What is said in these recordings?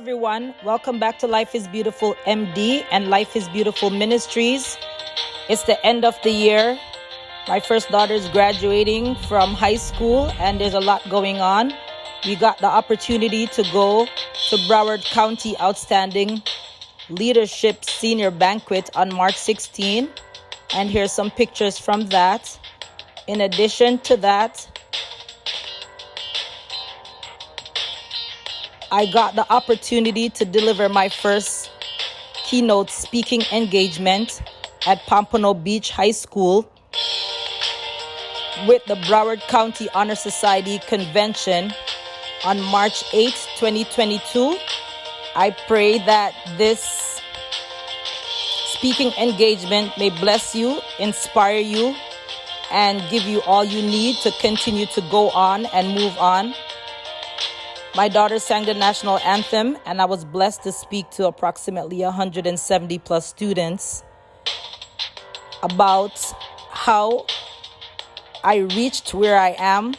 everyone. Welcome back to Life is Beautiful MD and Life is Beautiful Ministries. It's the end of the year. My first daughter is graduating from high school and there's a lot going on. We got the opportunity to go to Broward County Outstanding Leadership Senior Banquet on March 16. And here's some pictures from that. In addition to that, I got the opportunity to deliver my first keynote speaking engagement at Pompano Beach High School with the Broward County Honor Society Convention on March 8, 2022. I pray that this speaking engagement may bless you, inspire you, and give you all you need to continue to go on and move on. My daughter sang the national anthem, and I was blessed to speak to approximately 170 plus students about how I reached where I am,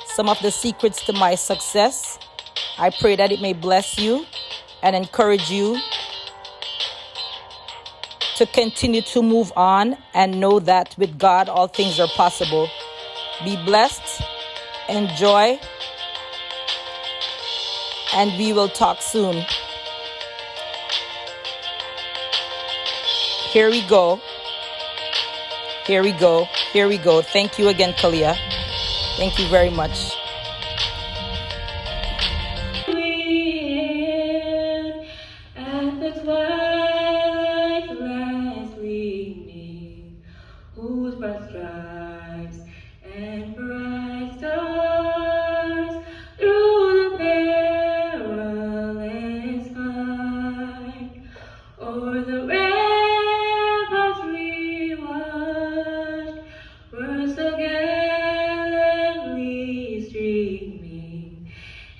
some of the secrets to my success. I pray that it may bless you and encourage you to continue to move on and know that with God, all things are possible. Be blessed, enjoy, and we will talk soon. Here we go. Here we go. Here we go. Thank you again, Kalia. Thank you very much. At the twilight's last gleaming, whose bright stripes and bright stars through the perilous fight, o'er the ramparts we watched, were so gallantly streaming,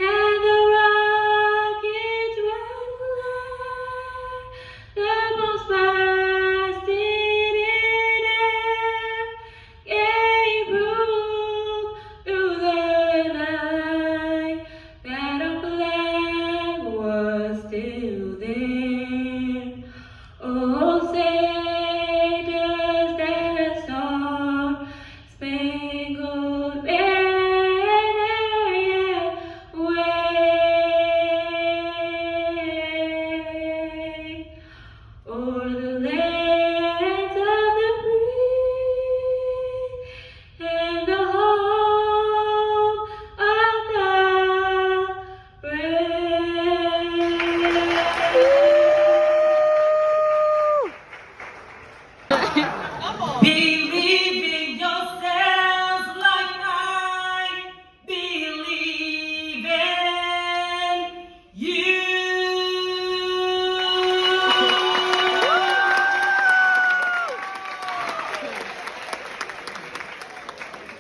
and the rockets red glare, the bombs blasted in air, gave proof through the night that our flag was still there. Oh, say does that star-spangled banner yet wave o'er the lands of the free and the home of the brave? Believe in yourselves like I believe in you.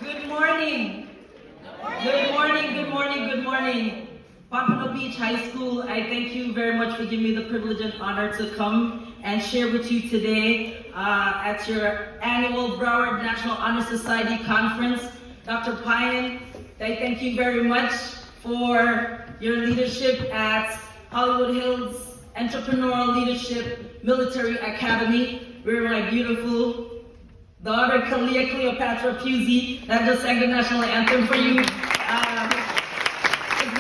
Good morning. Good morning, good morning, good morning. Pompano Beach High School, I thank you very much for giving me the privilege and honor to come and share with you today at your annual Broward National Honor Society Conference. Dr. Pine, I thank you very much for your leadership at Hollywood Hills Entrepreneurial Leadership Military Academy, where my beautiful daughter, Cleopatra Pusey, that just sang the national anthem for you. It's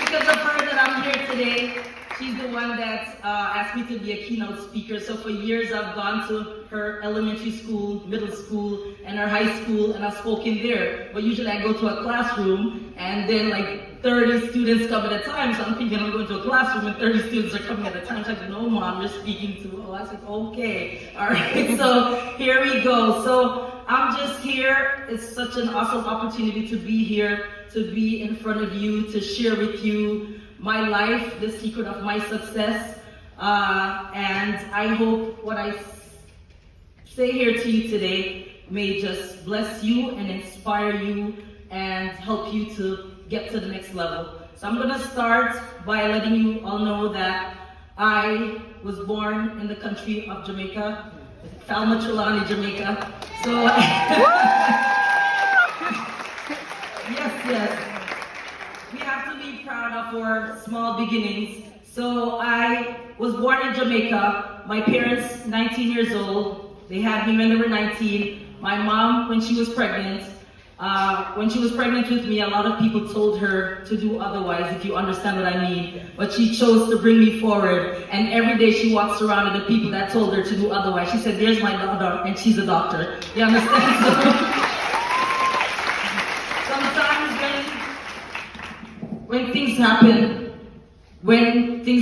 because of her that I'm here today. She's the one that asked me to be a keynote speaker. So for years, I've gone to her elementary school, middle school, and her high school, and I've spoken there. But usually I go to a classroom, and then like 30 students come at a time. So I'm thinking I'm going to a classroom, and 30 students are coming at a time. She's like, no, Mom, you're speaking to. Oh, I said, okay. All right, so here we go. So I'm just here. It's such an awesome opportunity to be here, to be in front of you, to share with you my life, the secret of my success. And I hope what I say here to you today may just bless you and inspire you and help you to get to the next level. So I'm gonna start by letting you all know that I was born in the country of Jamaica, Falmouth, Jamaica. So, yes. We have to be proud of our small beginnings. So I was born in Jamaica. My parents, 19 years old. They had me when they were 19. My mom, when she was pregnant with me, a lot of people told her to do otherwise, if you understand what I mean. But she chose to bring me forward. And every day she walks around with the people that told her to do otherwise. She said, there's my daughter, and she's a doctor. You understand? Sometimes when things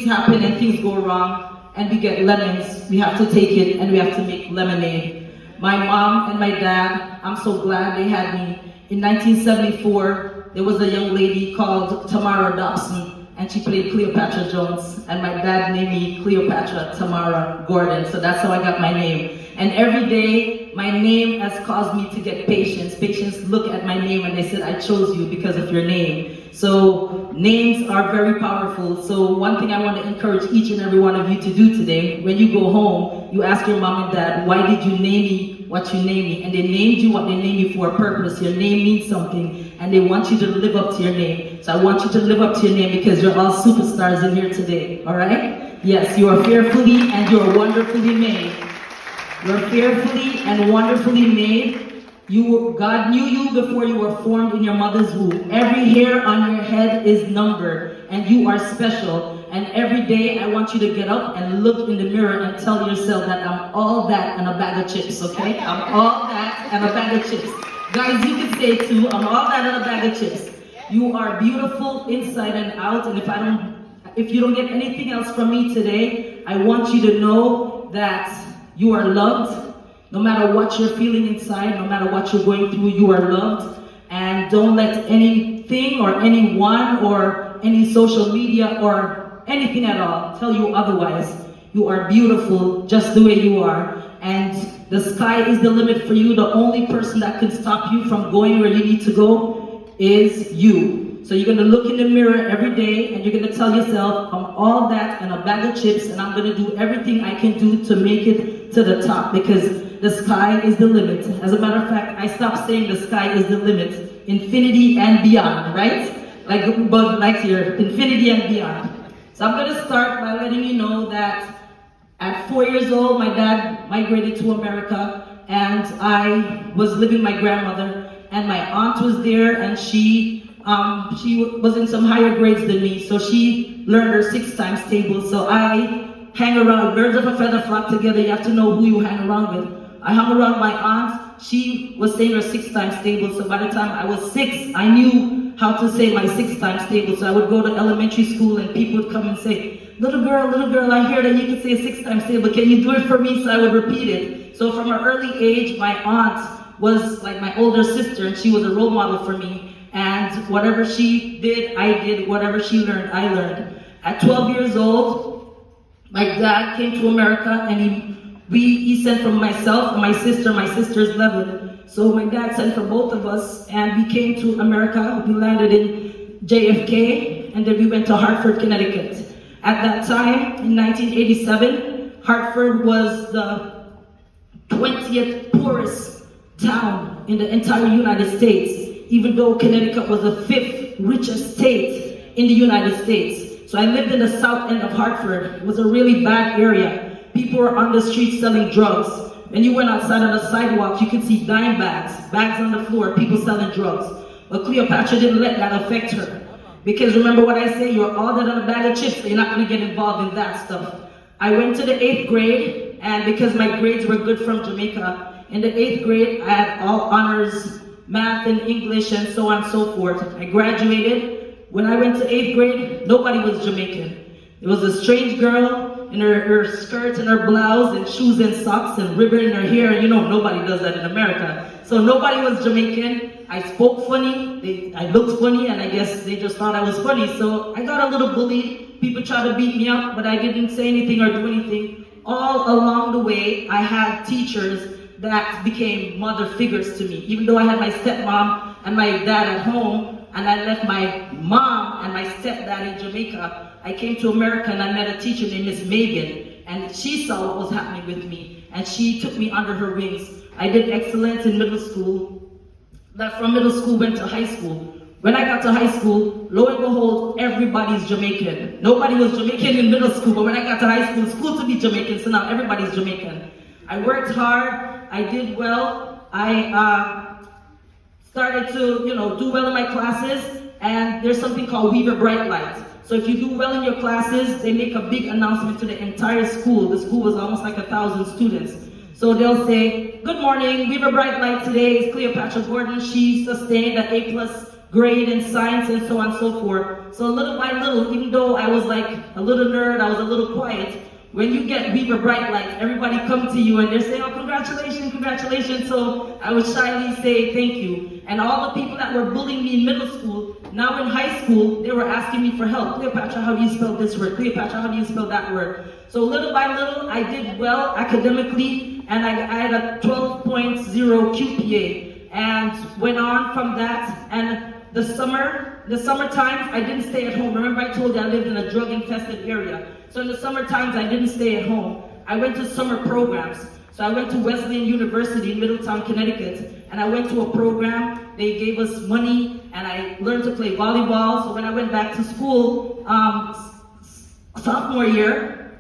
happen and things go wrong, and we get lemons, we have to take it and we have to make lemonade. My mom and my dad, I'm so glad they had me. In 1974, there was a young lady called Tamara Dobson, and she played Cleopatra Jones, and my dad named me Cleopatra Tamara Gordon, so that's how I got my name. And every day, my name has caused me to get patients. Patients look at my name and they said, I chose you because of your name. So names are very powerful. So one thing I want to encourage each and every one of you to do today, when you go home, you ask your mom and dad, why did you name me what you named me? And they named you what they named you for a purpose. Your name means something, and they want you to live up to your name. So I want you to live up to your name because you're all superstars in here today, all right? Yes, you are fearfully and you're wonderfully made. You're fearfully and wonderfully made. God knew you before you were formed in your mother's womb. Every hair on your head is numbered, and you are special. And every day I want you to get up and look in the mirror and tell yourself that I'm all that and a bag of chips, okay? I'm all that and a bag of chips. Guys, you can say it too, I'm all that and a bag of chips. You are beautiful inside and out, and if you don't get anything else from me today, I want you to know that you are loved. No matter what you're feeling inside, no matter what you're going through, you are loved. And don't let anything or anyone or any social media or anything at all tell you otherwise. You are beautiful just the way you are. And the sky is the limit for you. The only person that can stop you from going where you need to go is you. So you're going to look in the mirror every day and you're going to tell yourself, I'm all that and a bag of chips, and I'm going to do everything I can do to make it to the top, because the sky is the limit. As a matter of fact, I stopped saying the sky is the limit. Infinity and beyond, right? Like Buzz Lightyear, infinity and beyond. So I'm going to start by letting you know that at 4 years old, my dad migrated to America, and I was living with my grandmother, and my aunt was there, and she was in some higher grades than me, so she learned her 6 times table. So I hang around, birds of a feather flock together. You have to know who you hang around with. I hung around my aunt. She was saying her 6 times table, so by the time I was 6, I knew how to say my 6 times table. So I would go to elementary school and people would come and say, little girl, I hear that you can say 6 times table. Can you do it for me? So I would repeat it. So from an early age, my aunt was like my older sister, and she was a role model for me. And whatever she did, I did. Whatever she learned, I learned. At 12 years old, my dad came to America, and he sent for myself and my sister's 11. So my dad sent for both of us, and we came to America. We landed in JFK, and then we went to Hartford, Connecticut. At that time, in 1987, Hartford was the 20th poorest town in the entire United States, even though Connecticut was the 5th richest state in the United States. So I lived in the south end of Hartford. It was a really bad area. People were on the streets selling drugs. When you went outside on the sidewalks, you could see dime bags on the floor, people selling drugs. But Cleopatra didn't let that affect her. Because remember what I say, you're all that on a bag of chips, so you're not going to get involved in that stuff. I went to the 8th grade, and because my grades were good from Jamaica, in the 8th grade, I had all honors, math and English, and so on and so forth. I graduated. When I went to 8th grade, nobody was Jamaican. It was a strange girl in her skirt and her blouse and shoes and socks and ribbon in her hair. You know, nobody does that in America. So nobody was Jamaican. I spoke funny, I looked funny, and I guess they just thought I was funny. So I got a little bullied. People tried to beat me up, but I didn't say anything or do anything. All along the way, I had teachers that became mother figures to me. Even though I had my stepmom and my dad at home, and I left my mom and my stepdad in Jamaica, I came to America and I met a teacher named Miss Megan, and she saw what was happening with me, and she took me under her wings. I did excellence in middle school. From middle school went to high school. When I got to high school, lo and behold, everybody's Jamaican. Nobody was Jamaican in middle school, but when I got to high school, school to be Jamaican, so now everybody's Jamaican. I worked hard, I did well, I started to, do well in my classes, and there's something called Weaver Bright Light. So if you do well in your classes, they make a big announcement to the entire school. The school was almost like 1,000 students. So they'll say, good morning, Weaver Bright Light today is Cleopatra Gordon. She sustained an A+ grade in science and so on and so forth. So little by little, even though I was like a little nerd, I was a little quiet, when you get Weaver Bright Light, everybody come to you and they're saying, oh, congratulations, congratulations. So I would shyly say thank you. And all the people that were bullying me in middle school, now in high school, they were asking me for help. Cleopatra, how do you spell this word? Cleopatra, how do you spell that word? So little by little, I did well academically, and I had a 12.0 QPA, and went on from that. And the summer times, I didn't stay at home. Remember I told you I lived in a drug-infested area. So in the summer times, I didn't stay at home. I went to summer programs. So I went to Wesleyan University in Middletown, Connecticut, and I went to a program. They gave us money, and I learned to play volleyball. So when I went back to school, sophomore year,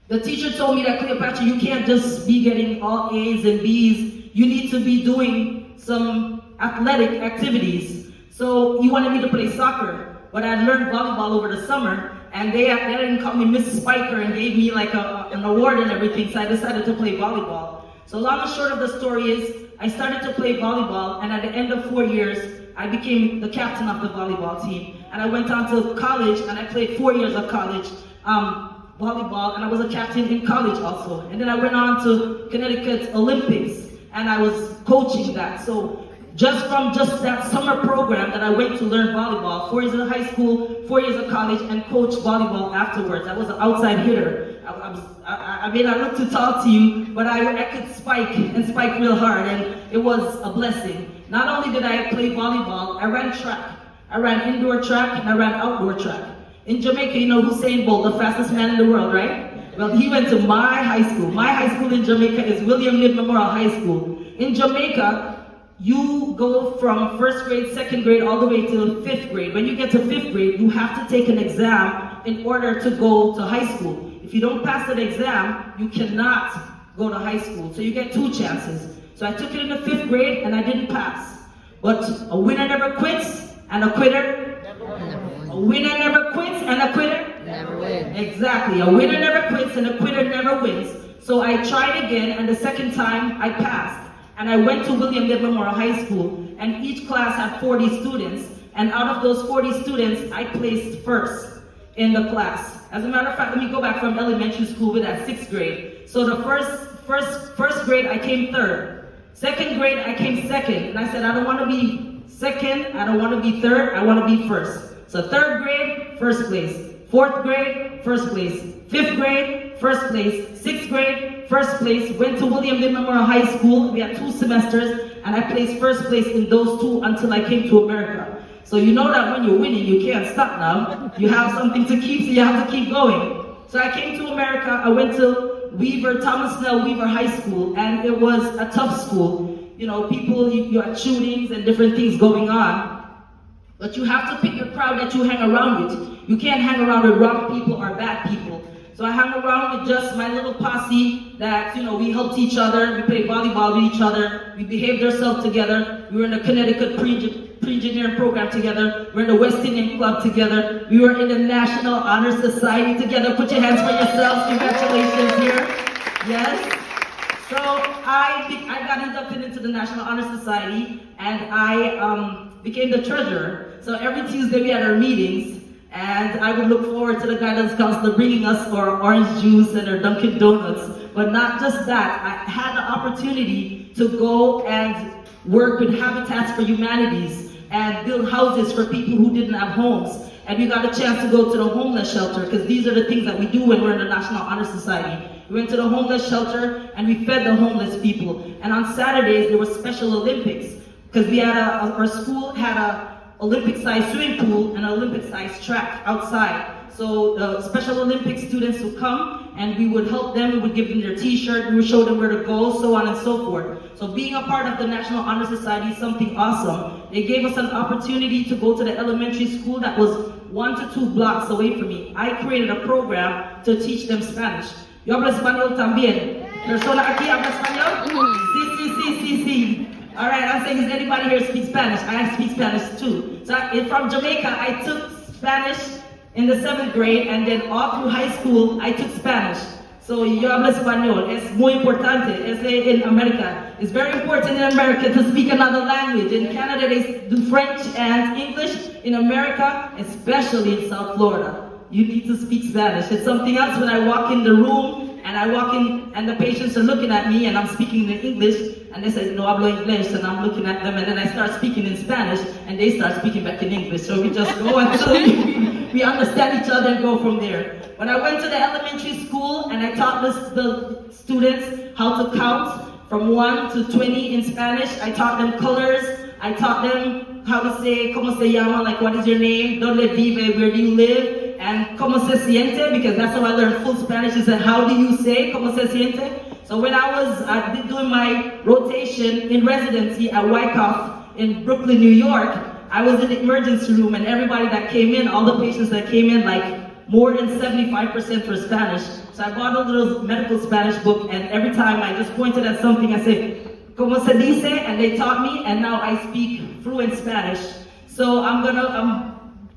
the teacher told me that, Cleopatra, you can't just be getting all A's and B's. You need to be doing some athletic activities. So he wanted me to play soccer, but I learned volleyball over the summer, and they didn't call me Miss Spiker and gave me like an award and everything, so I decided to play volleyball. So long and short of the story is, I started to play volleyball, and at the end of 4 years, I became the captain of the volleyball team. And I went on to college, and I played 4 years of college volleyball, and I was a captain in college also. And then I went on to Connecticut Olympics, and I was coaching that. So just from that summer program that I went to learn volleyball, 4 years of high school, 4 years of college, and coached volleyball afterwards. I was an outside hitter. I may not look too tall to you, but I could spike and spike real hard, and it was a blessing. Not only did I play volleyball, I ran track. I ran indoor track and I ran outdoor track. In Jamaica, you know Usain Bolt, the fastest man in the world, right? Well, he went to my high school. My high school in Jamaica is William Lind Memorial High School. In Jamaica, you go from first grade, second grade, all the way to fifth grade. When you get to fifth grade, you have to take an exam in order to go to high school. If you don't pass that exam, you cannot go to high school. So you get 2 chances. So I took it in the 5th grade and I didn't pass. But a winner never quits, and a quitter never wins. A winner never quits, and a quitter never wins. Exactly. A winner never quits, and a quitter never wins. So I tried again, and the second time I passed. And I went to William Lind Memorial High School, and each class had 40 students. And out of those 40 students, I placed first in the class. As a matter of fact, let me go back from elementary school with that 6th grade. So the first grade, I came 3rd. 2nd grade, I came 2nd. And I said, I don't want to be 2nd, I don't want to be 3rd, I want to be 1st. So 3rd grade, 1st place. 4th grade, 1st place. 5th grade, 1st place. 6th grade, 1st place. Went to William Lind Memorial High School. We had 2 semesters, and I placed 1st place in those 2 until I came to America. So you know that when you're winning, you can't stop now. You have something to keep, so you have to keep going. So I came to America. I went to Thomas Snell Weaver High School, and it was a tough school. You know, you had shootings and different things going on. But you have to pick the crowd that you hang around with. You can't hang around with wrong people or bad people. So I hung around with just my little posse that, we helped each other. We played volleyball with each other. We behaved ourselves together. We were in the Connecticut pre-engineering program together. We were in the West Indian Club together. We were in the National Honor Society together. Put your hands for yourselves. Congratulations here. Yes. So I got inducted into the National Honor Society, and I became the treasurer. So every Tuesday we had our meetings, and I would look forward to the guidance counselor bringing us our orange juice and our Dunkin' Donuts. But not just that, I had the opportunity to go and work with Habitats for Humanities and build houses for people who didn't have homes. And we got a chance to go to the homeless shelter, because these are the things that we do when we're in the National Honor Society. We went to the homeless shelter and we fed the homeless people. And on Saturdays there was Special Olympics, because we had our school had a Olympic-sized swimming pool and an Olympic-sized track outside. So the Special Olympics students would come and we would help them, we would give them their t-shirt, we would show them where to go, so on and so forth. So being a part of the National Honor Society is something awesome. They gave us an opportunity to go to the elementary school that was 1 to 2 blocks away from me. I created a program to teach them Spanish. Yo hablo español también. Persona aquí habla español? Sí. All right, I'm saying, does anybody here speak Spanish? I speak Spanish too. So from Jamaica, I took Spanish in the 7th grade, and then all through high school, I took Spanish. So yo hablo español. Es muy importante. Es in America. It's very important in America to speak another language. In Canada, they do French and English. In America, especially in South Florida, you need to speak Spanish. It's something else when I walk in the room and I walk in and the patients are looking at me and I'm speaking in English and they say, no hablo inglés, and I'm looking at them and then I start speaking in Spanish and they start speaking back in English. So we just go until we understand each other and go from there. When I went to the elementary school and I taught the students how to count from 1 to 20 in Spanish, I taught them colors, I taught them how to say, ¿cómo se llama? Like, what is your name? ¿Dónde vive? Where do you live? And ¿cómo se siente? Because that's how I learned full Spanish, is that how do you say, ¿cómo se siente? So when I was doing my rotation in residency at Wyckoff in Brooklyn, New York, I was in the emergency room and everybody that came in, all the patients that came in, like more than 75% for Spanish. So I bought a little medical Spanish book and every time I just pointed at something, I said, ¿cómo se dice? And they taught me and now I speak fluent Spanish. So I'm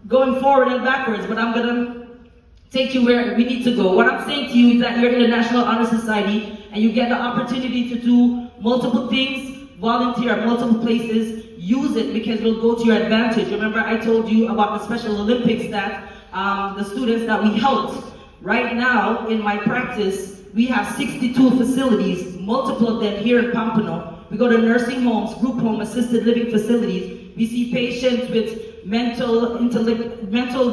going forward and backwards, but I'm gonna take you where we need to go. What I'm saying to you is that you're in the National Honor Society and you get the opportunity to do multiple things, volunteer at multiple places, use it because it'll go to your advantage. Remember I told you about the Special Olympics that the students that we helped. Right now in my practice, we have 62 facilities, multiple of them here in Pompano. We go to nursing homes, group home, assisted living facilities. We see patients with mental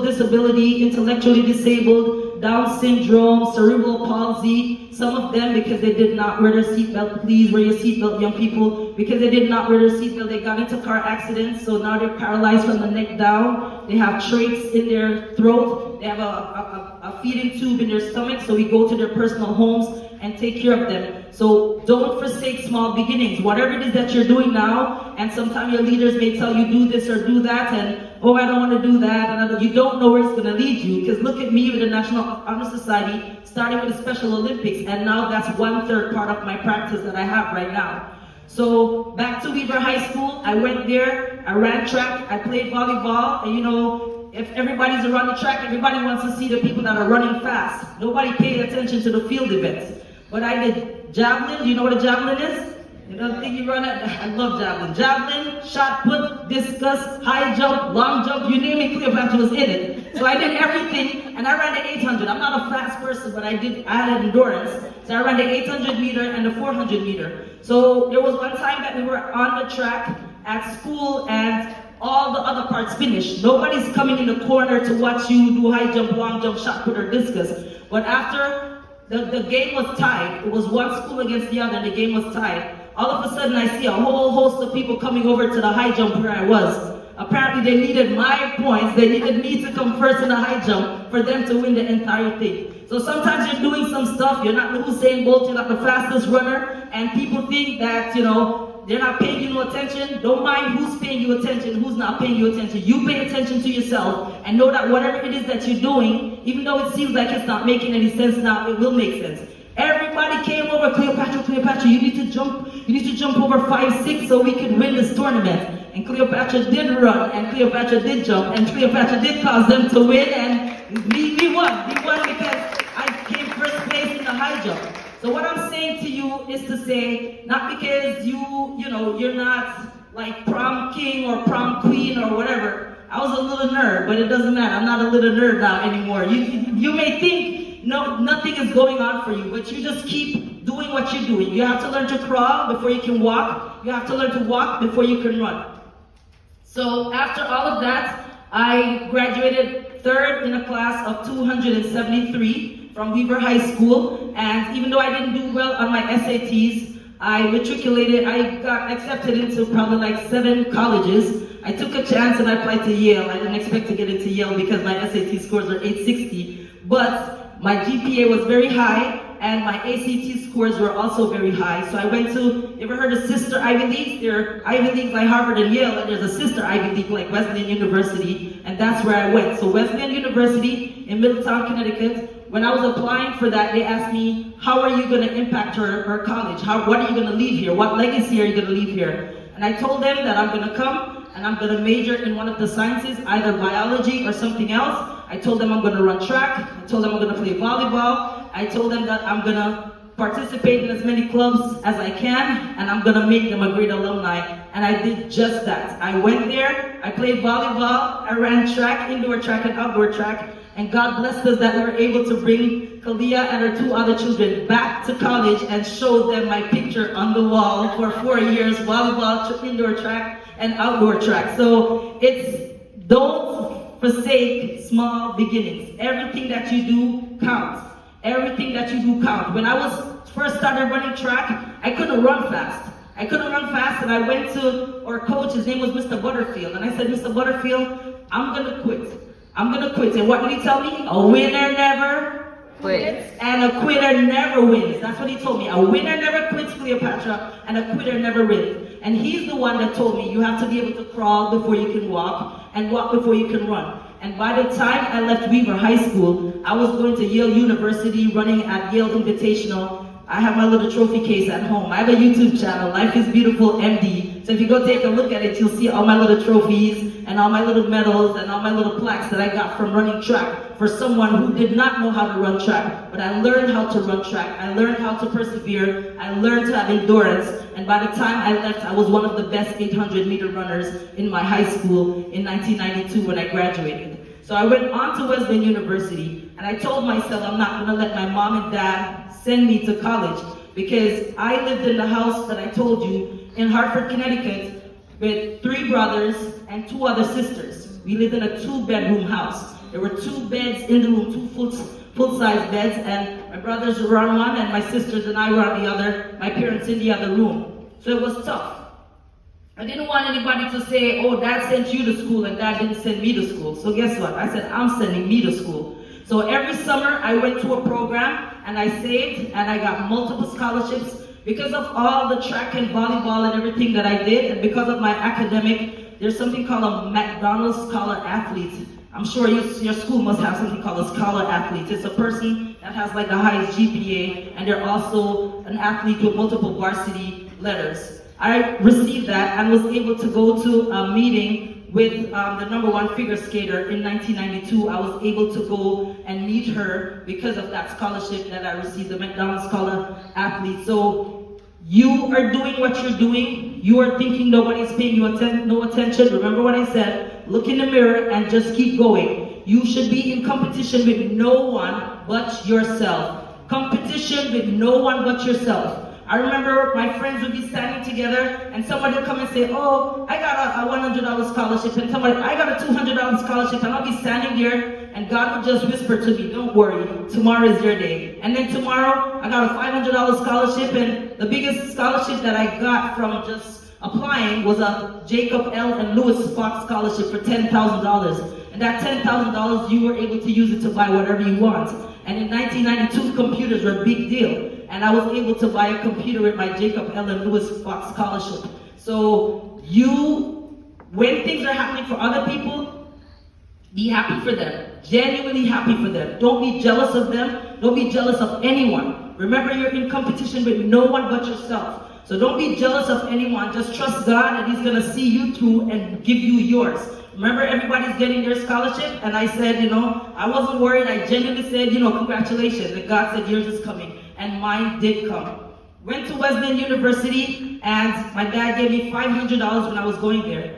disability, intellectually disabled, Down syndrome, cerebral palsy. Some of them, because they did not wear their seatbelt, please wear your seatbelt, young people. Because they did not wear their seatbelt, they got into car accidents, so now they're paralyzed from the neck down. They have trachs in their throat. They have a feeding tube in their stomach, so we go to their personal homes and take care of them. So don't forsake small beginnings. Whatever it is that you're doing now, and sometimes your leaders may tell you do this or do that, and oh, I don't want to do that, and you don't know where it's going to lead you. Because look at me with the National Honor Society, starting with the Special Olympics, and now that's 1/3 part of my practice that I have right now. So back to Weaver High School, I went there, I ran track, I played volleyball, and you know, if everybody's around the track, everybody wants to see the people that are running fast. Nobody paid attention to the field events. But I did javelin. Do you know what a javelin is? You know the thing you run at? I love javelin. Javelin, shot put, discus, high jump, long jump, you name it, Cleopatra was in it. So I did everything, and I ran the 800. I'm not a fast person, but I had endurance. So I ran the 800 meter and the 400 meter. So there was one time that we were on the track at school, and all the other parts finished. Nobody's coming in the corner to watch you do high jump, long jump, shot put, or discus. But after the game was tied, it was one school against the other, and the game was tied. All of a sudden, I see a whole host of people coming over to the high jump where I was. Apparently, they needed my points. They needed me to come first in the high jump for them to win the entire thing. So sometimes you're doing some stuff, you're not the Usain Bolt, you're not the fastest runner, and people think that, you know, they're not paying you no attention. Don't mind who's paying you attention, who's not paying you attention. You pay attention to yourself and know that whatever it is that you're doing, even though it seems like it's not making any sense now, it will make sense. Everybody came over, Cleopatra, you need to jump over 5'6" so we can win this tournament. And Cleopatra did run, and Cleopatra did jump, and Cleopatra did cause them to win, and we won. We won because I came first place in the high jump. So what I'm saying to you is to say, not because you're not like prom king or prom queen or whatever. I was a little nerd, but it doesn't matter. I'm not a little nerd now anymore. You may think nothing is going on for you, but you just keep doing what you're doing. You have to learn to crawl before you can walk. You have to learn to walk before you can run. So after all of that, I graduated 3rd in a class of 273 from Weaver High School, and even though I didn't do well on my SATs, I matriculated. I got accepted into probably like 7 colleges. I took a chance and I applied to Yale. I didn't expect to get into Yale because my SAT scores are 860, but My GPA was very high, and my ACT scores were also very high. So I went to, you ever heard of sister Ivy Leagues? There are Ivy Leagues like Harvard and Yale, and there's a sister Ivy League like Wesleyan University, and that's where I went. So Wesleyan University in Middletown, Connecticut. When I was applying for that, they asked me, how are you going to impact her college? What are you going to leave here? What legacy are you going to leave here? And I told them that I'm going to come and I'm going to major in one of the sciences, either biology or something else. I told them I'm going to run track. I told them I'm going to play volleyball. I told them that I'm going to participate in as many clubs as I can, and I'm going to make them a great alumni. And I did just that. I went there, I played volleyball, I ran track, indoor track and outdoor track, and God blessed us that we were able to bring Kalia and her 2 other children back to college and show them my picture on the wall for 4 years, volleyball, indoor track, and outdoor track. So don't forsake small beginnings. Everything that you do counts. Everything that you do counts. When I first started running track, I couldn't run fast. And I went to our coach, his name was Mr. Butterfield, and I said, Mr. Butterfield, I'm gonna quit. And what did he tell me? A winner never quits, and a quitter never wins. That's what he told me. A winner never quits, Cleopatra, and a quitter never wins. And he's the one that told me you have to be able to crawl before you can walk, and walk before you can run. And by the time I left Weaver High School, I was going to Yale University, running at Yale Invitational. I have my little trophy case at home. I have a YouTube channel, Life is Beautiful MD. So if you go take a look at it, you'll see all my little trophies and all my little medals and all my little plaques that I got from running track for someone who did not know how to run track. But I learned how to run track. I learned how to persevere. I learned to have endurance. And by the time I left, I was one of the best 800-meter runners in my high school in 1992 when I graduated. So I went on to Wesleyan University, and I told myself I'm not going to let my mom and dad send me to college, because I lived in the house that I told you in Hartford, Connecticut, with 3 brothers and 2 other sisters. We lived in a 2-bedroom house. There were 2 beds in the room, 2 full-size beds, and my brothers were on one, and my sisters and I were on the other, my parents in the other room. So it was tough. I didn't want anybody to say, oh, dad sent you to school and dad didn't send me to school. So guess what? I said, I'm sending me to school. So every summer I went to a program and I saved and I got multiple scholarships because of all the track and volleyball and everything that I did, and because of my academic. There's something called a McDonald's Scholar Athlete. I'm sure your school must have something called a Scholar Athlete. It's a person that has like the highest GPA, and they're also an athlete with multiple varsity letters. I received that and was able to go to a meeting with the #1 figure skater in 1992. I was able to go and meet her because of that scholarship that I received, the McDonald's Scholar Athlete. So you are doing what you're doing. You are thinking nobody's paying you no attention. Remember what I said. Look in the mirror and just keep going. You should be in competition with no one but yourself. Competition with no one but yourself. I remember my friends would be standing together and somebody would come and say, oh, I got a $100 scholarship, and somebody, I got a $200 scholarship, and I'll be standing there and God would just whisper to me, don't worry, tomorrow is your day. And then tomorrow, I got a $500 scholarship, and the biggest scholarship that I got from just applying was a Jacob L. and Lewis Fox scholarship for $10,000. And that $10,000, you were able to use it to buy whatever you want. And in 1992, computers were a big deal. And I was able to buy a computer with my Jacob L. and Lewis Fox scholarship. So when things are happening for other people, be happy for them. Genuinely happy for them. Don't be jealous of them. Don't be jealous of anyone. Remember, you're in competition with no one but yourself. So don't be jealous of anyone. Just trust God, and He's going to see you through and give you yours. Remember, everybody's getting their scholarship, and I said, I wasn't worried. I genuinely said, congratulations. And God said, yours is coming. And mine did come. Went to Wesleyan University, and my dad gave me $500 when I was going there.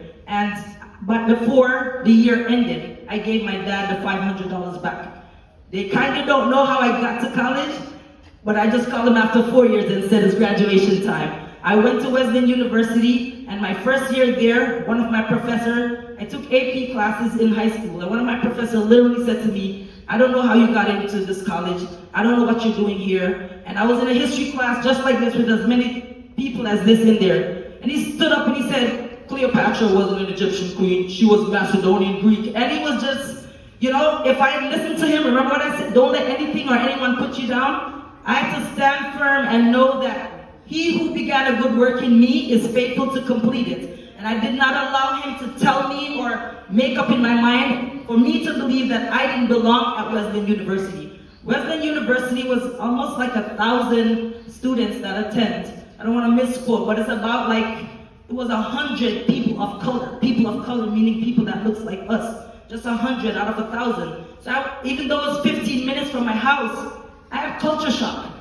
But before the year ended, I gave my dad the $500 back. They kind of don't know how I got to college, but I just called him after 4 years and said it's graduation time. I went to Wesleyan University, and my first year there, one of my professors, I took AP classes in high school, and one of my professors literally said to me, I don't know how you got into this college. I don't know what you're doing here. And I was in a history class just like this with as many people as this in there. And he stood up and he said, Cleopatra wasn't an Egyptian queen. She was Macedonian Greek. And he You know, if I listened to him, remember what I said, don't let anything or anyone put you down. I had to stand firm and know that he who began a good work in me is faithful to complete it. And I did not allow him to tell me or make up in my mind for me to believe that I didn't belong at Wesleyan University. Wesleyan University was almost like 1,000 students that attend. I don't want to misquote, but it's about like, it was 100 people of color meaning people that looks like us. Just 100 out of 1,000. So even though it's 15 minutes from my house, I have culture shock.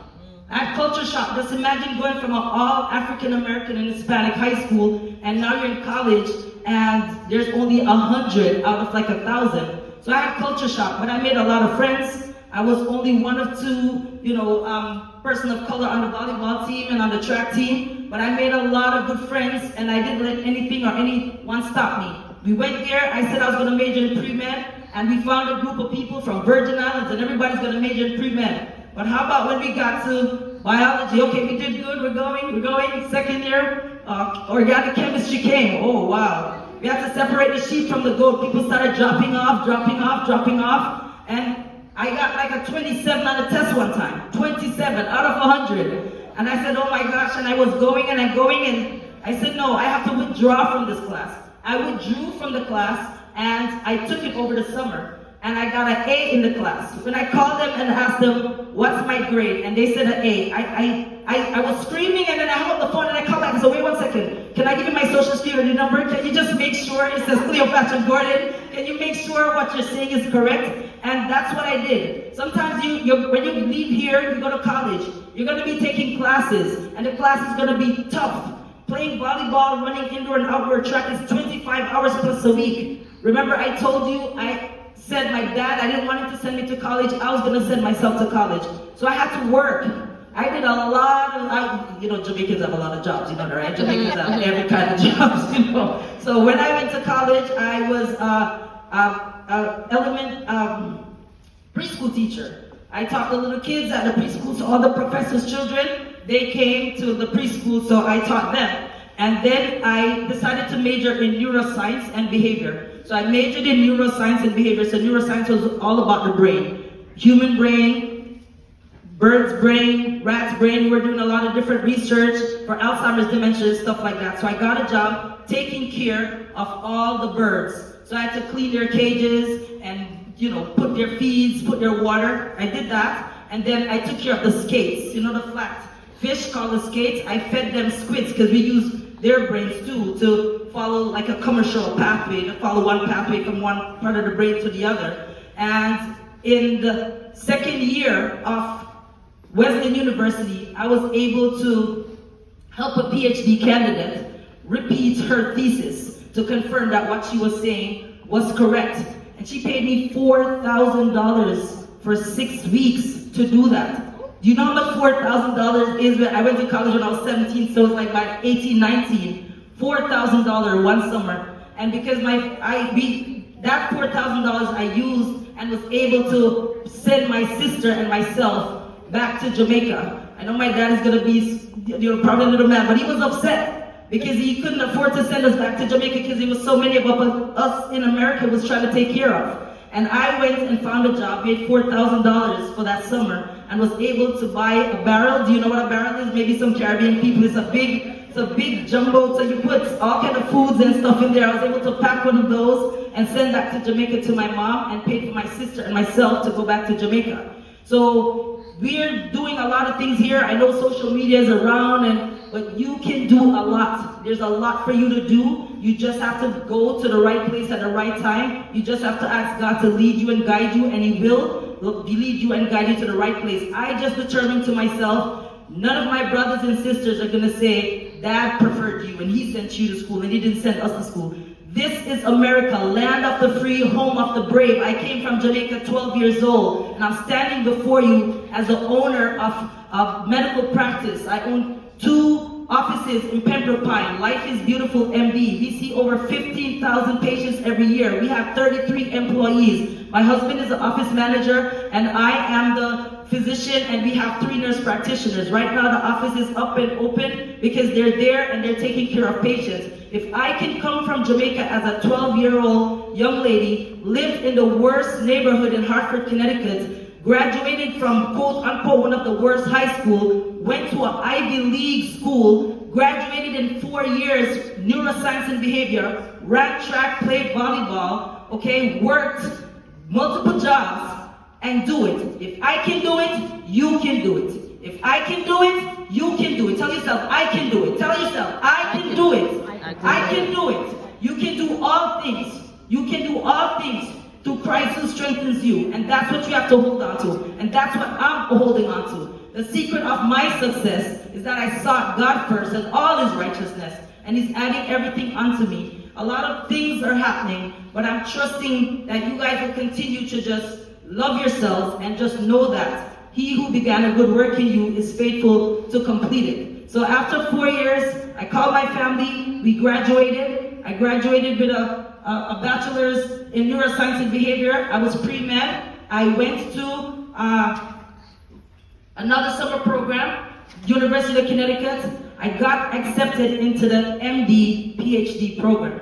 Just imagine going from an all African American and Hispanic high school, and now you're in college, and there's only 100 out of like 1,000. So I had culture shock, but I made a lot of friends. I was only one of two, person of color on the volleyball team and on the track team, but I made a lot of good friends, and I didn't let anything or anyone stop me. We went there, I said I was gonna major in pre-med, and we found a group of people from Virgin Islands, and everybody's gonna major in pre-med. But how about when we got to biology? Okay, we did good, we're going. Second year, organic chemistry came. Oh, wow. We had to separate the sheep from the goat. People started dropping off. And I got like a 27 on the test one time. 27 out of 100. And I said, oh my gosh, and I was going, and I said, no, I have to withdraw from this class. I withdrew from the class, and I took it over the summer. And I got an A in the class. When I called them and asked them, what's my grade? And they said an A. I was screaming, and then I hung up the phone and I called back and said, wait 1 second. Can I give you my social security number? Can you just make sure it says Cleopatra Gordon? Can you make sure what you're saying is correct? And that's what I did. Sometimes when you leave here, you go to college. You're gonna be taking classes, and the class is gonna be tough. Playing volleyball, running indoor and outdoor track is 25 hours plus a week. Remember I told you, I said my dad, I didn't want him to send me to college. I was going to send myself to college. So I had to work. I did a lot of, Jamaicans have a lot of jobs, right? Jamaicans have every kind of jobs, So when I went to college, I was preschool teacher. I taught the little kids at the preschool, so all the professors' children, they came to the preschool, so I taught them. And then I decided to major in neuroscience and behavior. So I majored in neuroscience and behavior. So neuroscience was all about the brain. Human brain, bird's brain, rat's brain. We're doing a lot of different research for Alzheimer's, dementia, stuff like that. So I got a job taking care of all the birds. So I had to clean their cages and, put their feeds, put their water. I did that. And then I took care of the skates, the flat fish called the skates. I fed them squids because we use their brains too to follow like a commercial pathway, to follow one pathway from one part of the brain to the other. And in the second year of Wesleyan University, I was able to help a PhD candidate repeat her thesis to confirm that what she was saying was correct. And she paid me $4,000 for 6 weeks to do that. Do you know how much $4,000 is? I went to college when I was 17, so it was like by 18, 19. $4,000 one summer. And because that $4,000 I used and was able to send my sister and myself back to Jamaica. I know my dad is gonna be probably a little mad, but he was upset because he couldn't afford to send us back to Jamaica because there was so many of us in America was trying to take care of. And I went and found a job, made $4,000 for that summer, and was able to buy a barrel. Do you know what a barrel is? Maybe some Caribbean people, it's a big jumbo, so you put all kind of foods and stuff in there. I was able to pack one of those and send that to Jamaica to my mom and pay for my sister and myself to go back to Jamaica. So we're doing a lot of things here. I know social media is around, but you can do a lot. There's a lot for you to do. You just have to go to the right place at the right time. You just have to ask God to lead you and guide you, and He will lead you and guide you to the right place. I just determined to myself, none of my brothers and sisters are gonna say, Dad preferred you and he sent you to school and he didn't send us to school. This is America, land of the free, home of the brave. I came from Jamaica 12 years old, and I'm standing before you as the owner of medical practice. I own 2 offices in Pembroke Pine. Life is Beautiful MD. We see over 15,000 patients every year. We have 33 employees. My husband is the office manager, and I am the physician, and we have 3 nurse practitioners. Right now the office is up and open because they're there and they're taking care of patients. If I can come from Jamaica as a 12-year-old young lady, lived in the worst neighborhood in Hartford, Connecticut, graduated from quote-unquote one of the worst high school, went to an Ivy League school, graduated in 4 years, neuroscience and behavior, ran track, played volleyball, okay, worked multiple jobs, and do it. If I can do it, you can do it. If I can do it, you can do it. Tell yourself, I can do it. Tell yourself, I can do it. I can do it. You can do all things. You can do all things through Christ who strengthens you. And that's what you have to hold on to. And that's what I'm holding on to. The secret of my success is that I sought God first and all his righteousness. And he's adding everything unto me. A lot of things are happening, but I'm trusting that you guys will continue to just love yourselves and just know that he who began a good work in you is faithful to complete it. So after 4 years, I called my family, we graduated. I graduated with a bachelor's in neuroscience and behavior. I was pre-med. I went to another summer program, University of Connecticut. I got accepted into the MD PhD program.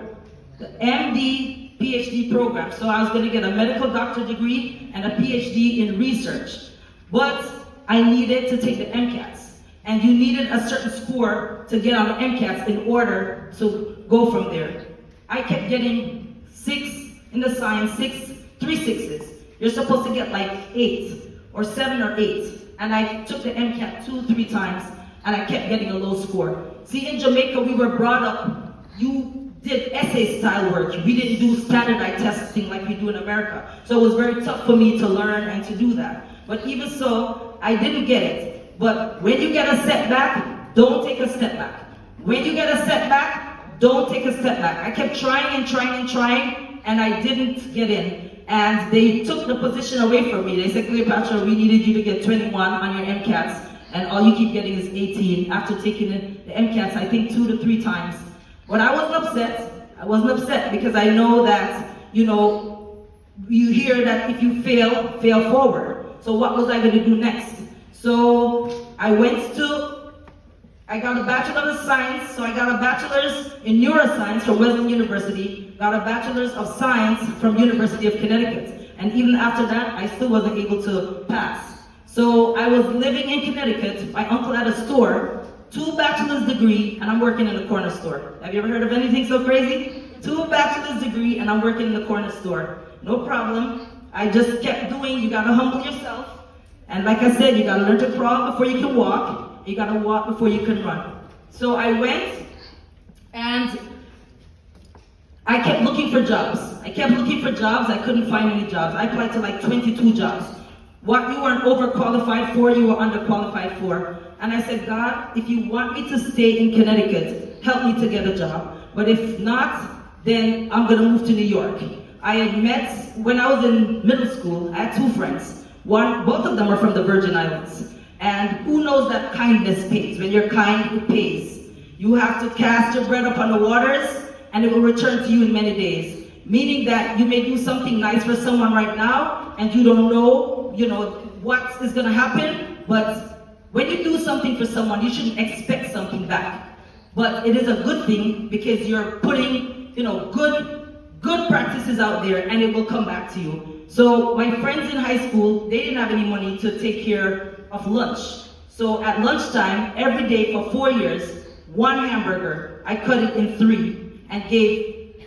The MD PhD program. So I was going to get a medical doctor degree and a PhD in research. But I needed to take the MCATs. And you needed a certain score to get on the MCATs in order to go from there. I kept getting 6 in the science, 3 6s. You're supposed to get like 8 or 7 or 8. And I took the MCAT 2, 3 times, and I kept getting a low score. See, in Jamaica, we were brought up, you did essay-style work. We didn't do standardized testing like we do in America. So it was very tough for me to learn and to do that. But even so, I didn't get it. But when you get a setback, don't take a step back. When you get a setback, don't take a step back. I kept trying and trying and trying, and I didn't get in. And they took the position away from me. They said, Cleopatra, we needed you to get 21 on your MCATs, and all you keep getting is 18 after taking the MCATs, I think 2 to 3 times. But I wasn't upset. I wasn't upset because I know that, you hear that if you fail, fail forward. So what was I going to do next? So I got a Bachelor of Science, so I got a Bachelor's in Neuroscience from Wesleyan University, got a Bachelor's of Science from University of Connecticut. And even after that, I still wasn't able to pass. So I was living in Connecticut, my uncle had a store, 2 bachelor's degree, and I'm working in the corner store. Have you ever heard of anything so crazy? 2 bachelor's degree, and I'm working in the corner store. No problem. I just kept doing, you gotta humble yourself. And like I said, you gotta learn to crawl before you can walk. You gotta walk before you can run. So I went, and I kept looking for jobs. I couldn't find any jobs. I applied to like 22 jobs. What you weren't overqualified for, you were underqualified for. And I said, God, if you want me to stay in Connecticut, help me to get a job. But if not, then I'm gonna move to New York. I had met, when I was in middle school, I had 2 friends. Both of them are from the Virgin Islands. And who knows that kindness pays? When you're kind, it pays. You have to cast your bread upon the waters, and it will return to you in many days. Meaning that you may do something nice for someone right now, and you don't know, what is gonna happen, but when you do something for someone, you shouldn't expect something back. But it is a good thing because you're putting, good practices out there, and it will come back to you. So my friends in high school, they didn't have any money to take care of lunch. So at lunchtime, every day for 4 years, 1 hamburger, I cut it in 3 and gave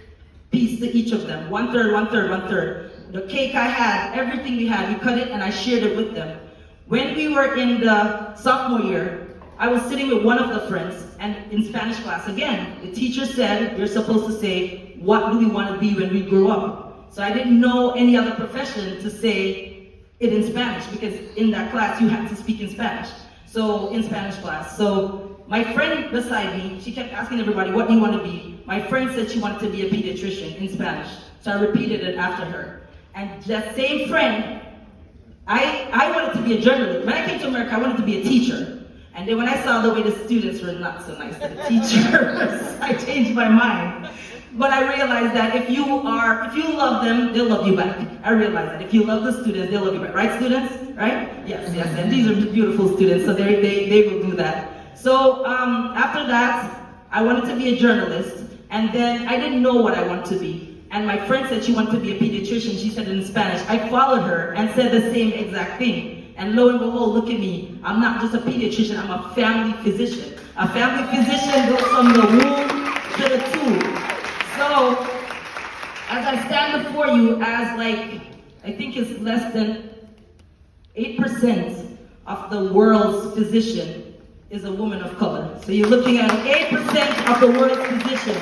piece to each of them. 1/3, 1/3, 1/3. The cake I had, everything we had, we cut it and I shared it with them. When we were in the sophomore year, I was sitting with one of the friends, and in Spanish class again, the teacher said, you're supposed to say, what do we want to be when we grow up? So I didn't know any other profession to say it in Spanish, because in that class you had to speak in Spanish. So in Spanish class. So my friend beside me, she kept asking everybody, what do you want to be? My friend said she wanted to be a pediatrician in Spanish. So I repeated it after her. And that same friend, I wanted to be a journalist. When I came to America, I wanted to be a teacher. And then when I saw the way the students were not so nice to the teachers, I changed my mind. But I realized that if you love them, they'll love you back. I realized that if you love the students, they'll love you back. Right, students? right? Yes, yes, and these are beautiful students, so they will do that. So after that, I wanted to be a journalist, and then I didn't know what I wanted to be. And my friend said she wanted to be a pediatrician. She said it in Spanish. I followed her and said the same exact thing. And lo and behold, look at me. I'm not just a pediatrician, I'm a family physician. A family physician goes from the womb to the tomb. So, as I stand before you as I think it's less than 8% of the world's physician is a woman of color. So you're looking at 8% of the world's physician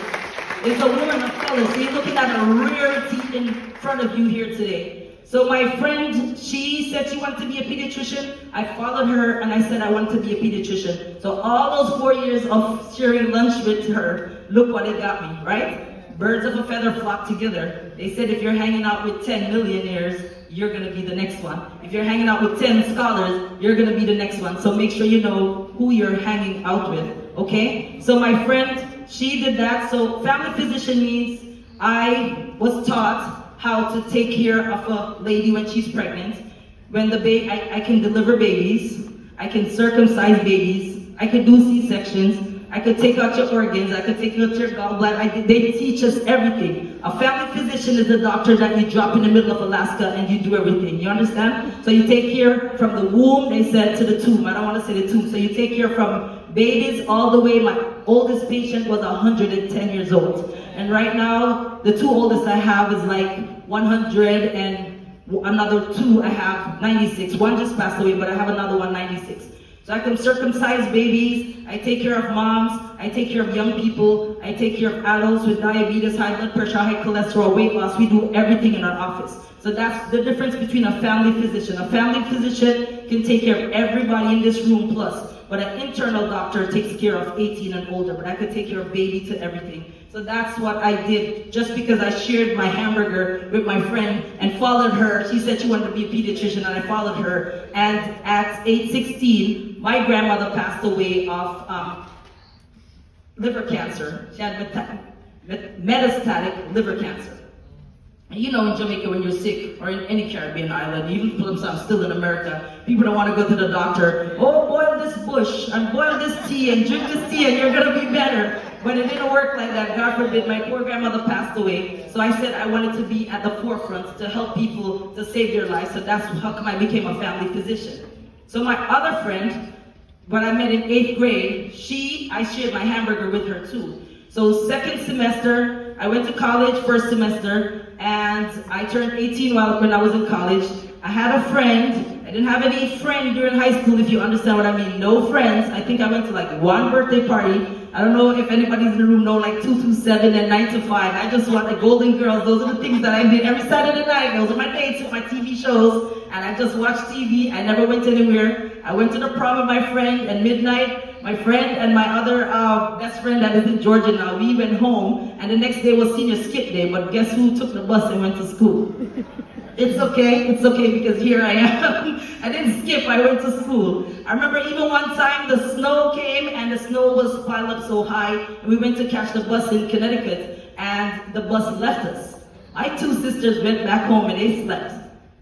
is a woman of color. So you're looking at a rarity in front of you here today. So my friend, she said she wanted to be a pediatrician. I followed her and I said I wanted to be a pediatrician. So all those 4 years of sharing lunch with her, look what it got me, right? Birds of a feather flock together. They said if you're hanging out with 10 millionaires, you're gonna be the next one. If you're hanging out with 10 scholars, you're gonna be the next one. So make sure you know who you're hanging out with, okay? So my friend, she did that. So family physician means I was taught how to take care of a lady when she's pregnant. When the I can deliver babies, I can circumcise babies, I can do C-sections, I could take out your organs, I could take out your gallbladder. They teach us everything. A family physician is a doctor that you drop in the middle of Alaska and you do everything. You understand? So you take care from the womb, they said, to the tomb. I don't want to say the tomb. So you take care from babies all the way. My oldest patient was 110 years old. And right now, the two oldest I have is 100 and another two I have 96. One just passed away, but I have another one 96. So I can circumcise babies, I take care of moms, I take care of young people, I take care of adults with diabetes, high blood pressure, high cholesterol, weight loss. We do everything in our office. So that's the difference between a family physician. A family physician can take care of everybody in this room plus, but an internal doctor takes care of 18 and older, but I could take care of baby to everything. So that's what I did, just because I shared my hamburger with my friend and followed her. She said she wanted to be a pediatrician and I followed her. And at age 16, my grandmother passed away of liver cancer. She had metastatic liver cancer. And you know in Jamaica when you're sick, or in any Caribbean island, even for I'm still in America, people don't want to go to the doctor. Oh, boil this bush and boil this tea and drink this tea and you're going to be better. But it didn't work like that. God forbid, my poor grandmother passed away. So I said I wanted to be at the forefront to help people to save their lives. So that's how come I became a family physician. So my other friend, when I met in 8th grade, I shared my hamburger with her too. So second semester, I went to college first semester, and I turned 18 when I was in college. I had a friend. I didn't have any friend during high school, if you understand what I mean. No friends. I think I went to one birthday party. I don't know if anybody's in the room know 227 and 9 to 5. I just want the Golden Girls. Those are the things that I did every Saturday night. Those are my dates with my TV shows. And I just watched TV. I never went anywhere. I went to the prom with my friend at midnight. My friend and my other best friend that is in Georgia now, we went home. And the next day was senior skip day. But guess who took the bus and went to school? It's okay because here I am. I didn't skip, I went to school. I remember even one time the snow came and the snow was piled up so high, and we went to catch the bus in Connecticut, and the bus left us. My two sisters went back home and they slept.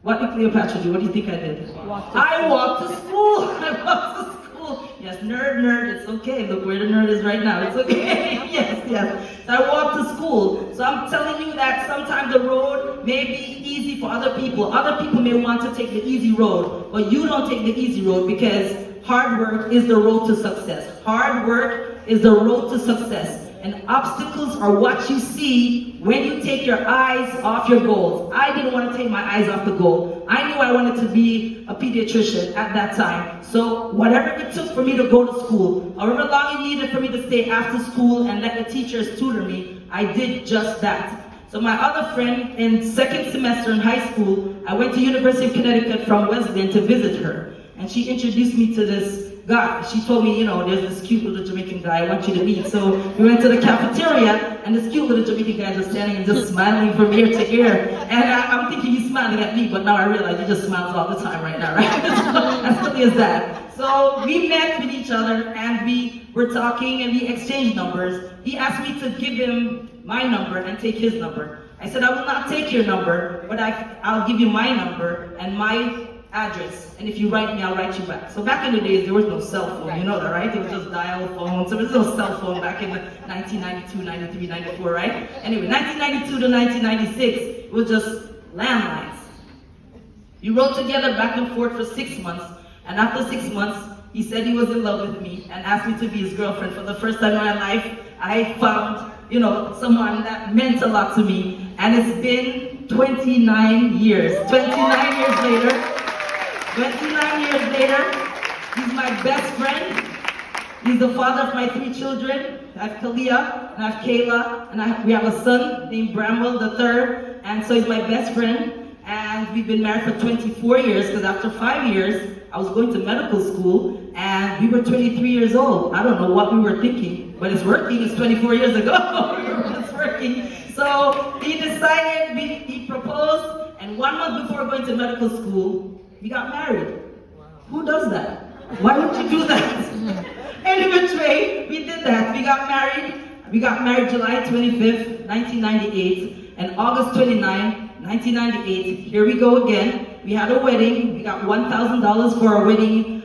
What did Cleopatra do? What do you think I did? I walked to school. I walked to school. Yes, nerd, it's okay. Look where the nerd is right now. It's okay. Yes. So I walked to school. So I'm telling you that sometimes the road may be easy for other people. Other people may want to take the easy road, but you don't take the easy road because hard work is the road to success. Hard work is the road to success. And obstacles are what you see when you take your eyes off your goals. I didn't want to take my eyes off the goal. I knew I wanted to be a pediatrician at that time. So whatever it took for me to go to school, however long it needed for me to stay after school and let the teachers tutor me, I did just that. So my other friend, in second semester in high school, I went to University of Connecticut from Wesleyan to visit her. And she introduced me to this guy. She told me, there's this cute little Jamaican guy I want you to meet. So we went to the cafeteria, and this cute little Jamaican guy just standing and just smiling from ear to ear. And I'm thinking he's smiling at me, but now I realize he just smiles all the time right now, right? As silly as that. So we met with each other, and we were talking, and we exchanged numbers. He asked me to give him my number and take his number. I said, I will not take your number, but I'll give you my number, and my address, and if you write me, I'll write you back. So back in the days, there was no cell phone, you know that, right? There was just dial phone, so there was no cell phone back in the 1992, 93, 94, right? Anyway, 1992 to 1996, it was just landlines. We wrote together back and forth for 6 months, and after 6 months, he said he was in love with me and asked me to be his girlfriend. For the first time in my life, I found, someone that meant a lot to me, and it's been 29 years. 29 years later, 29 years later, he's my best friend. He's the father of my 3 children. I have Kalia, and I have Kayla, and we have a son named Bramwell the third, and so he's my best friend. And we've been married for 24 years, because after 5 years, I was going to medical school, and we were 23 years old. I don't know what we were thinking, but it's working. It's 24 years ago. It's working. So he decided, he proposed, and 1 month before going to medical school, we got married. Wow. Who does that? Why would you do that? Anyway, we did that. We got married. We got married July 25th, 1998, and August 29th, 1998, here we go again. We had a wedding. We got $1,000 for our wedding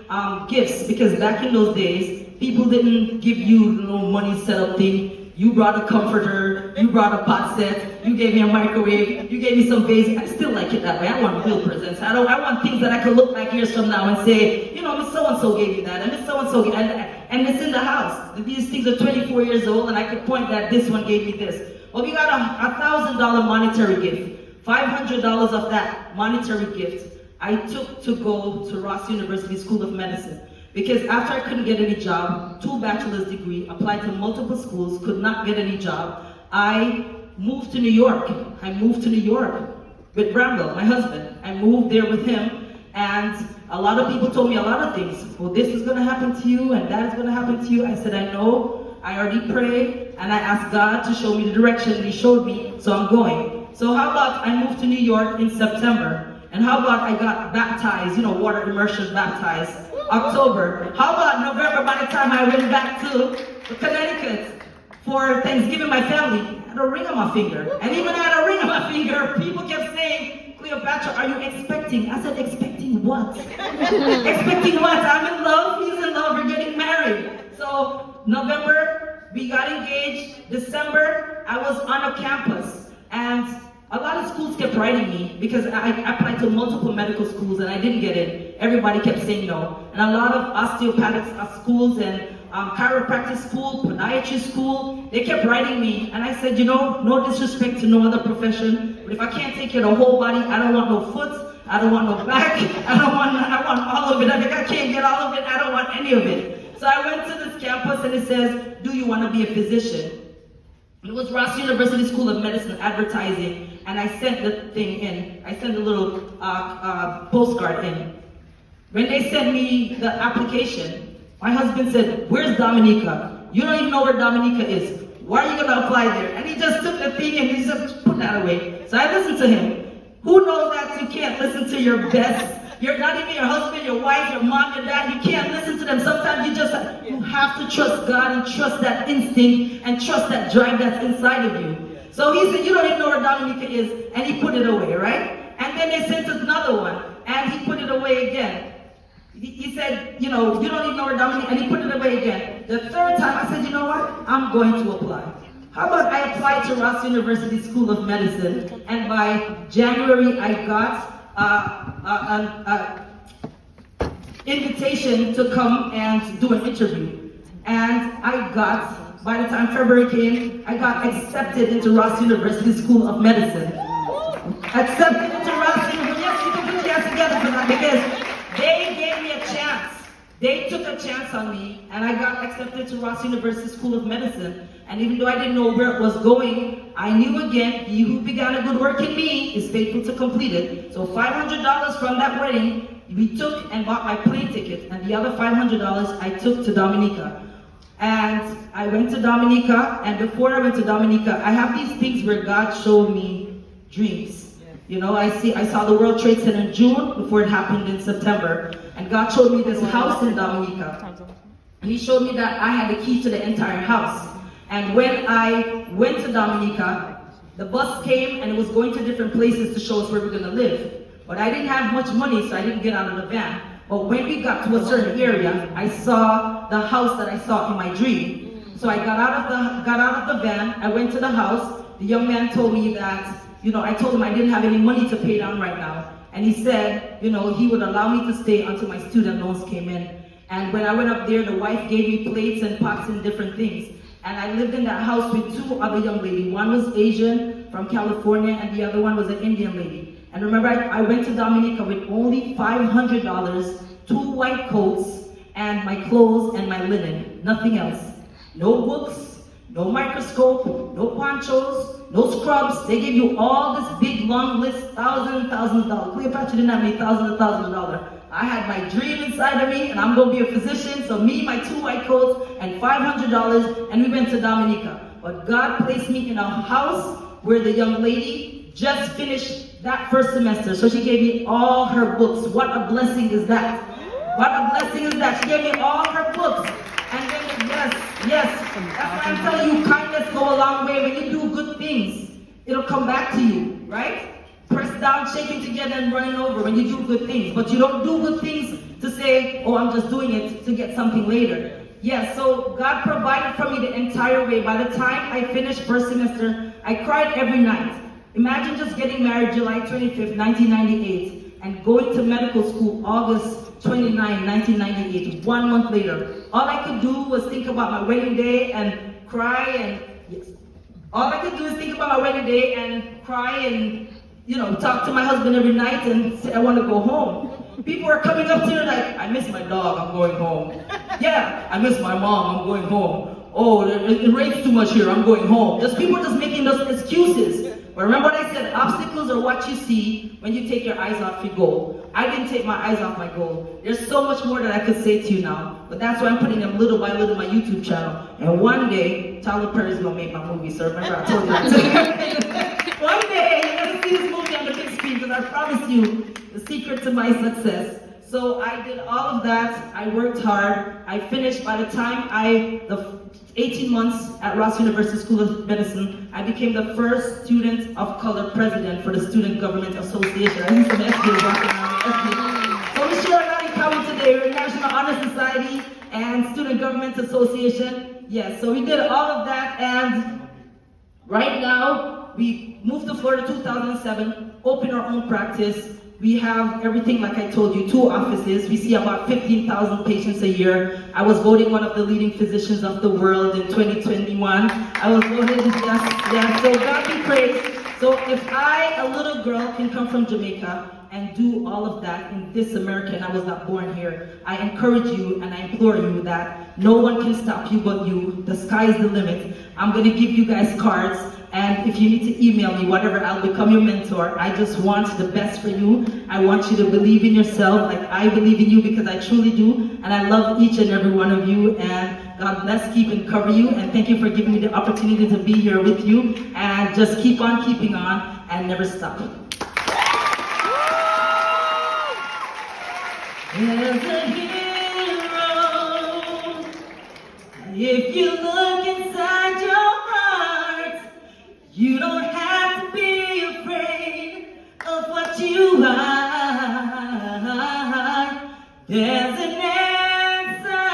gifts, because back in those days, people didn't give you no money setup thing. You brought a comforter, you brought a pot set, you gave me a microwave, you gave me some vase. I still like it that way. I want real presents. I want things that I can look back years from now and say, Miss so-and-so gave me that, and Miss so-and-so, and it's in the house. These things are 24 years old, and I could point that this one gave me this. Well, we got a $1,000 monetary gift. $500 of that monetary gift I took to go to Ross University School of Medicine. Because after I couldn't get any job, 2 bachelor's degree, applied to multiple schools, could not get any job, I moved to New York. I moved to New York with Bramwell, my husband. I moved there with him, and a lot of people told me a lot of things. Well, this is going to happen to you, and that is going to happen to you. I said, I know. I already prayed, and I asked God to show me the direction, and He showed me, so I'm going. So how about I moved to New York in September? And how about I got baptized, water immersion baptized, October. How about November, by the time I went back to Connecticut for Thanksgiving, my family, I had a ring on my finger. And even I had a ring on my finger, people kept saying, Cleopatra, are you expecting? I said, expecting what? Expecting what? I'm in love, he's in love, we're getting married. So November, we got engaged. December, I was on a campus. And a lot of schools kept writing me, because I applied to multiple medical schools and I didn't get in. Everybody kept saying no. And a lot of osteopathic schools and chiropractic school, podiatry school, they kept writing me. And I said, no disrespect to no other profession, but if I can't take care of the whole body, I don't want no foot, I don't want no back, I want all of it. If I can't get all of it, I don't want any of it. So I went to this campus and it says, do you want to be a physician? It was Ross University School of Medicine advertising, and I sent the thing in. I sent a little postcard in. When they sent me the application, my husband said, where's Dominica? You don't even know where Dominica is. Why are you going to apply there? And he just took the thing and he just put that away. So I listened to him. Who knows that you can't listen to your best? You're not even your husband, your wife, your mom, your dad. You can't listen to them. Sometimes you have to trust God and trust that instinct and trust that drive that's inside of you. So he said, you don't even know where Dominica is, and he put it away, right? And then they sent us another one, and he put it away again. He said, you don't even know where Dominica, and he put it away again. The third time, I said, you know what? I'm going to apply. How about I applied to Ross University School of Medicine, and by January, I got an invitation to come and do an interview. And by the time February came, I got accepted into Ross University School of Medicine. Accepted into Ross University. Yes, you can put your hands together for that, because they gave me a chance. They took a chance on me, and I got accepted to Ross University School of Medicine. And even though I didn't know where it was going, I knew again, he who began a good work in me is faithful to complete it. So $500 from that wedding, we took and bought my plane ticket, and the other $500 I took to Dominica. And I went to Dominica, and before I went to Dominica, I have these things where God showed me dreams. I saw the World Trade Center in June before it happened in September, and God showed me this house in Dominica. And He showed me that I had the key to the entire house. And when I went to Dominica, the bus came and it was going to different places to show us where we're going to live. But I didn't have much money, so I didn't get out of the van. But when we got to a certain area, I saw the house that I saw in my dream. So I got out of the van, I went to the house. The young man told me that, I told him I didn't have any money to pay down right now. And he said, he would allow me to stay until my student loans came in. And when I went up there, the wife gave me plates and pots and different things. And I lived in that house with two other young ladies. One was Asian from California, and the other one was an Indian lady. And remember, I went to Dominica with only $500, 2 white coats, and my clothes and my linen, nothing else. No books, no microscope, no ponchos, no scrubs. They give you all this big long list, thousands of dollars. Cleopatra didn't have any thousands of dollars. I had my dream inside of me, and I'm going to be a physician. So me, my 2 white coats, and $500, and we went to Dominica. But God placed me in a house where the young lady just finished that first semester. So she gave me all her books. What a blessing is that? What a blessing is that? She gave me all her books. And then, yes. That's why I'm telling you, kindness go a long way. When you do good things, it'll come back to you, right? Pressed down, shaking together, and running over when you do good things. But you don't do good things to say, oh, I'm just doing it to get something later. Yes, so God provided for me the entire way. By the time I finished first semester, I cried every night. Imagine just getting married July 25th, 1998, and going to medical school August 29, 1998, 1 month later. All I could do was think about my wedding day and cry and, all I could do is think about my wedding day and cry and, talk to my husband every night and say, I want to go home. People are coming up to me like, I miss my dog, I'm going home. Yeah, I miss my mom, I'm going home. Oh, it rains too much here, I'm going home. People are just making those excuses. But remember what I said, obstacles are what you see when you take your eyes off your goal. I didn't take my eyes off my goal. There's so much more that I could say to you now, but that's why I'm putting them little by little on my YouTube channel. And one day, Tyler Perry's gonna make my movie, so remember I told you that. One day, you're gonna see this movie on the big screen, because I promise you, the secret to my success. So I did all of that, I worked hard, I finished. By the time 18 months at Ross University School of Medicine, I became the first student of color president for the Student Government Association. I think some FBA walking around FBA. So we share a lot in common today. We're National Honor Society and Student Government Association. Yes, so we did all of that, and right now, we moved to Florida 2007, opened our own practice. We have everything, like I told you, 2 offices. We see about 15,000 patients a year. I was voted one of the leading physicians of the world in 2021. I was voted, yes, so God be praised. So if I, a little girl, can come from Jamaica and do all of that in this America, and I was not born here, I encourage you and I implore you that no one can stop you but you. The sky is the limit. I'm going to give you guys cards, and if you need to email me, whatever, I'll become your mentor. I just want the best for you. I want you to believe in yourself like I believe in you, because I truly do, and I love each and every one of you, and God bless, keep and cover you, and thank you for giving me the opportunity to be here with you, and just keep on keeping on and never stop. There's a hero. If you look inside your heart, you don't have to be afraid of what you are. There's an answer.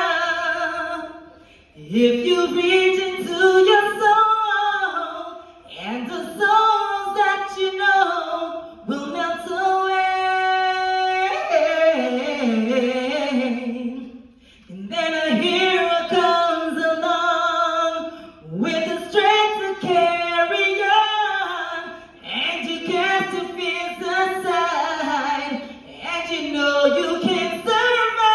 If you reach into your soul, and the souls that you know will melt away. And then a hero comes along with the strength to carry on, and you cast your fears aside, and you know you can survive.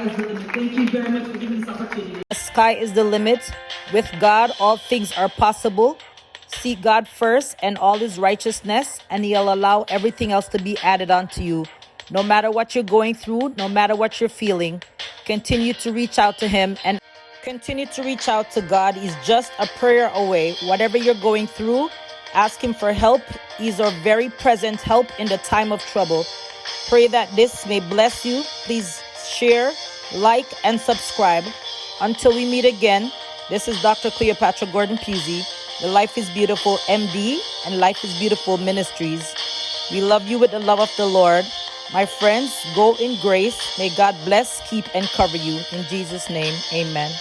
sky is the limit. Thank you very much for giving this opportunity. The sky is the limit. With God, all things are possible. Seek God first and all his righteousness, and he'll allow everything else to be added onto you. No matter what you're going through, no matter what you're feeling, continue to reach out to him and continue to reach out to God. He's just a prayer away. Whatever you're going through, ask him for help. He's our very present help in the time of trouble. Pray that this may bless you. Please share, like, and subscribe. Until we meet again, this is Dr. Cleopatra Gordon-Pusey, the Life is Beautiful MD and Life is Beautiful Ministries. We love you with the love of the Lord. My friends, go in grace. May God bless, keep, and cover you. In Jesus' name, amen.